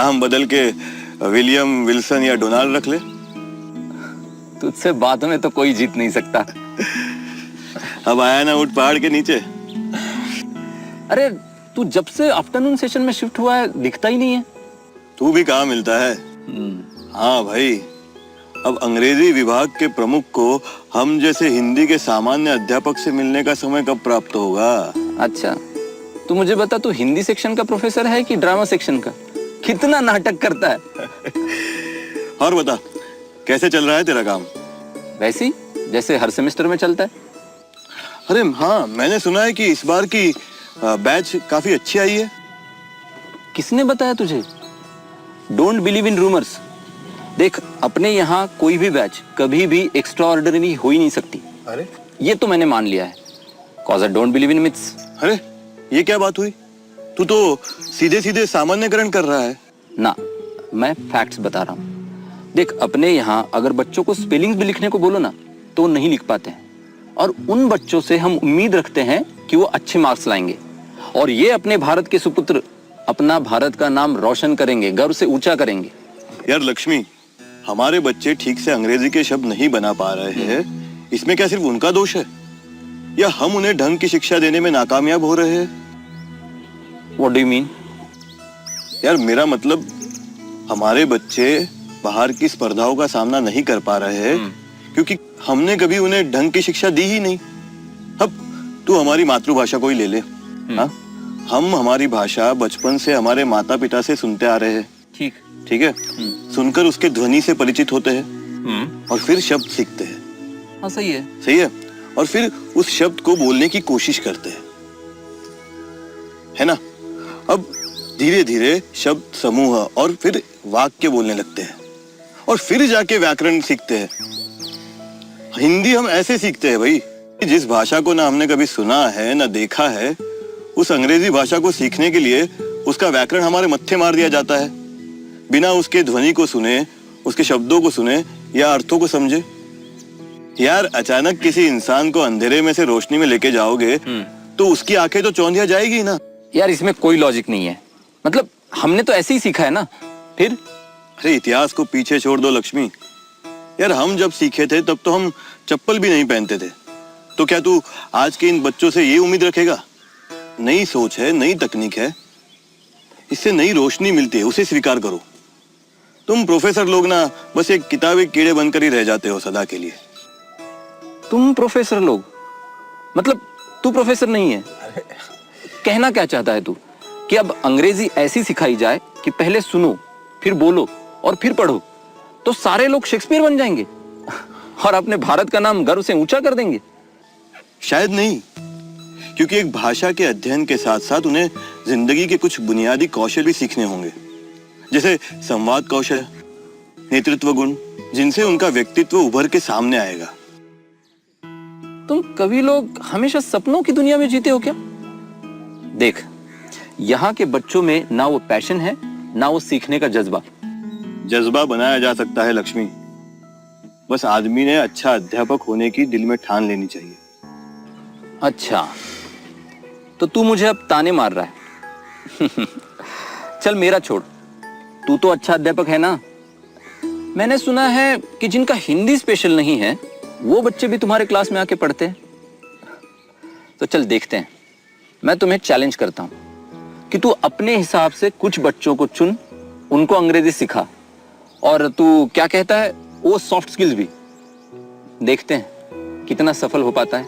नाम बदल के विलियम, विल्सन या डोनाल्ड रख ले। तुझसे बातों में तो कोई जीत नहीं सकता। अब आया ना ऊंट पहाड़ के नीचे। अरे तू जब से आफ्टरनून सेशन में शिफ्ट हुआ है दिखता ही नहीं है। तू भी कहाँ मिलता है। हाँ भाई, अब अंग्रेजी विभाग के प्रमुख को हम जैसे हिंदी के सामान्य अध्यापक से मिलने का समय कब प्राप्त होगा। अच्छा, तू मुझे बता, तू हिंदी सेक्शन का प्रोफेसर है कि ड्रामा सेक्शन का? कितना नाटक करता है। और बता, कैसे चल रहा है तेरा काम? वैसे ही जैसे हर सेमेस्टर में चलता है। अरे हाँ, मैंने सुना है कि इस बार की बैच काफी अच्छी आई है। किसने बताया तुझे? Don't believe in rumours. देख, अपने यहाँ कोई भी बैच कभी भी एक्स्ट्रा ऑर्डिनरी हो ही नहीं सकती। अरे ये तो मैंने मान लिया है, cause I don't believe in myths. अरे ये क्या बात हुई? तू तो सीधे सीधे सामान्यकरण कर रहा है। ना, मैं फैक्ट्स बता रहा हूँ। देख, अपने यहाँ अगर बच्चों को स्पेलिंग्स भी लिखने को बोलो ना तो नहीं लिख पाते हैं, और उन बच्चों से हम उम्मीद रखते हैं कि वो अच्छे मार्क्स लाएंगे और ये अपने भारत के सुपुत्र अपना भारत का नाम रोशन करेंगे, गर्व से ऊंचा करेंगे। यार लक्ष्मी, हमारे बच्चे ठीक से अंग्रेजी के शब्द नहीं बना पा रहे हैं, इसमें क्या सिर्फ उनका दोष है या हम उन्हें ढंग की शिक्षा देने में नाकामयाब हो रहे हैं? What do you mean? यार मेरा मतलब, हमारे बच्चे बाहर की स्पर्धाओं का सामना नहीं कर पा रहे हैं क्योंकि हमने कभी उन्हें ढंग की शिक्षा दी ही नहीं। अब तू हमारी मातृभाषा को ही ले ले। हाँ, हम हमारी भाषा बचपन से हमारे माता पिता से सुनते आ रहे हैं। ठीक ठीक है, सुनकर उसके ध्वनि से परिचित होते हैं और फिर शब्द सीखते हैं। हाँ, सही है। सही है, और फिर उस शब्द को बोलने की कोशिश करते हैं, है ना? अब धीरे धीरे शब्द समूह और फिर वाक्य बोलने लगते हैं और फिर जाके व्याकरण सीखते हैं। हिंदी हम ऐसे सीखते हैं भाई, जिस भाषा को ना हमने कभी सुना है ना देखा है, उस अंग्रेजी भाषा को सीखने के लिए उसका व्याकरण हमारे मत्थे मार दिया जाता है, बिना उसके ध्वनि को सुने, उसके शब्दों को सुने या अर्थों को समझे। यार अचानक किसी इंसान को अंधेरे में से रोशनी में लेके जाओगे तो उसकी आंखें तो चौंधिया जाएगी ना। यार इसमें कोई लॉजिक नहीं है, मतलब हमने तो ऐसे ही सीखा है ना। फिर अरे इतिहास को पीछे छोड़ दो लक्ष्मी। यार हम जब सीखे थे तब तो हम चप्पल भी नहीं पहनते थे, तो क्या तू आज के इन बच्चों से ये उम्मीद रखेगा? नई सोच है, नई तकनीक है, इससे नई रोशनी मिलती है, उसे स्वीकार करो। तुम प्रोफेसर लोग ना बस एक किताबी कीड़े बनकर ही रह जाते हो सदा के लिए। तुम प्रोफेसर लोग मतलब तू प्रोफेसर नहीं है। कहना क्या चाहता है तू कि अब अंग्रेजी ऐसी सिखाई जाए कि पहले सुनो, फिर बोलो और फिर पढ़ो, तो सारे लोग शेक्सपियर बन जाएंगे और अपने भारत का नाम गर्व से ऊंचा कर देंगे? शायद नहीं, क्योंकि एक भाषा के अध्ययन के साथ साथ उन्हें जिंदगी के कुछ बुनियादी कौशल भी सीखने होंगे, जैसे संवाद कौशल, नेतृत्व गुण, जिनसे उनका व्यक्तित्व उभर के सामने आएगा। तुम कभी लोग हमेशा सपनों की दुनिया में जीते हो क्या? देख, यहाँ के बच्चों में ना वो पैशन है ना वो सीखने का जज्बा। जज्बा बनाया जा सकता है लक्ष्मी, बस आदमी ने अच्छा अध्यापक होने की दिल में ठान लेनी चाहिए। अच्छा, तो तू मुझे अब ताने मार रहा है। चल मेरा छोड़, तू तो अच्छा अध्यापक है ना। मैंने सुना है कि जिनका हिंदी स्पेशल नहीं है वो बच्चे भी तुम्हारे क्लास में आके पढ़ते हैं। तो चल देखते हैं, मैं तुम्हें चैलेंज करता हूं कि तू अपने हिसाब से कुछ बच्चों को चुन, उनको अंग्रेजी सिखा, और तू क्या कहता है वो सॉफ्ट स्किल्स भी। देखते हैं कितना सफल हो पाता है।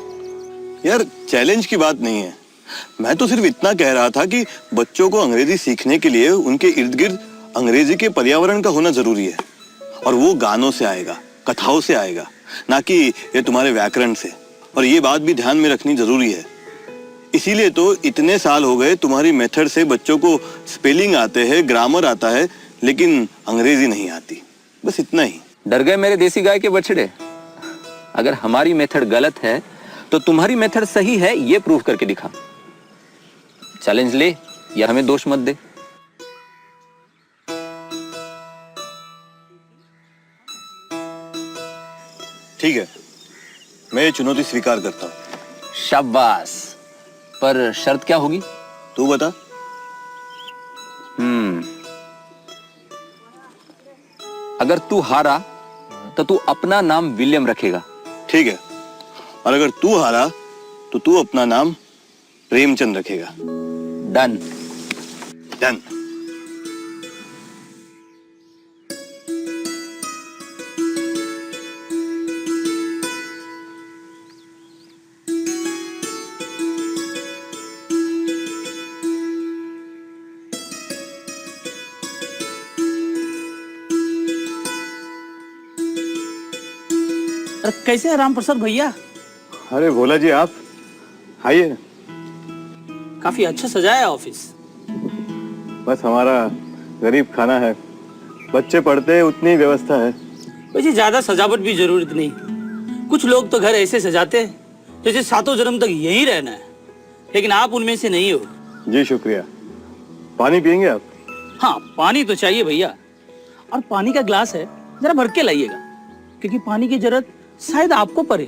यार चैलेंज की बात नहीं है, मैं तो सिर्फ इतना कह रहा था कि बच्चों को अंग्रेजी सीखने के लिए उनके इर्द गिर्द अंग्रेजी के पर्यावरण का होना जरूरी है, और वो गानों से आएगा, कथाओं से आएगा, ना कि ये तुम्हारे व्याकरण से। और ये बात भी ध्यान में रखनी जरूरी है। इसीलिए तो इतने साल हो गए तुम्हारी मेथड से बच्चों को स्पेलिंग आते हैं, ग्रामर आता है, लेकिन अंग्रेजी नहीं आती। बस इतना ही। डर गए मेरे देसी गाय के बछड़े? अगर हमारी मेथड गलत है तो तुम्हारी मेथड सही है, ये प्रूव करके दिखा। चैलेंज ले या हमें दोष मत दे। ठीक है, मैं ये चुनौती स्वीकार करता हूं। शाबाश, पर शर्त क्या होगी? तू बता। अगर तू हारा तो तू अपना नाम विलियम रखेगा। ठीक है, और अगर तू हारा तो तू अपना नाम प्रेमचंद रखेगा। डन। डन। अरे कैसे है राम प्रसाद भैया? अरे भोला जी, आप आइए। काफी अच्छा सजाया है ऑफिस। बस हमारा गरीब खाना है, बच्चे पढ़ते हैं उतनी व्यवस्था है। वैसे ज्यादा सजावट भी जरूरत नहीं। कुछ लोग तो घर ऐसे सजाते हैं जैसे सातों जन्म तक यहीं रहना है, लेकिन आप उनमें से नहीं हो। जी शुक्रिया। पानी पियेंगे आप? हाँ, पानी तो चाहिए भैया। और पानी का ग्लास है, जरा भर के लाइएगा, क्योंकि पानी की जरूरत शायद आपको पड़े।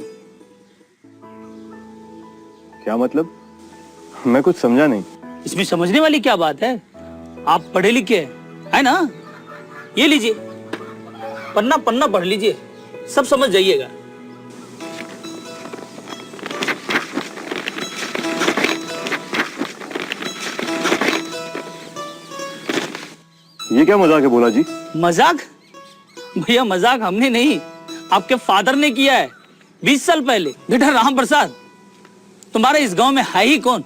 क्या मतलब? मैं कुछ समझा नहीं। इसमें समझने वाली क्या बात है? आप पढ़े लिखे है ना? ये लीजिए, पन्ना पन्ना पढ़ लीजिए, सब समझ जाइएगा। ये क्या मजाक है भोला जी? मजाक? भैया मजाक हमने नहीं, आपके फादर ने किया है 20 साल पहले। बेटा राम प्रसाद, तुम्हारे इस गांव में है ही कौन?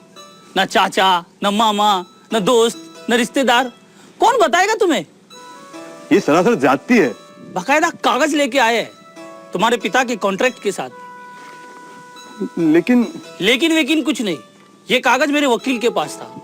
ना चाचा, न मामा, न दोस्त, न रिश्तेदार। कौन बताएगा तुम्हें? ये सरासर जाती है। बकायदा कागज लेके आए हैं तुम्हारे पिता के कॉन्ट्रैक्ट के साथ। लेकिन लेकिन वेकिन कुछ नहीं, ये कागज मेरे वकील के पास था।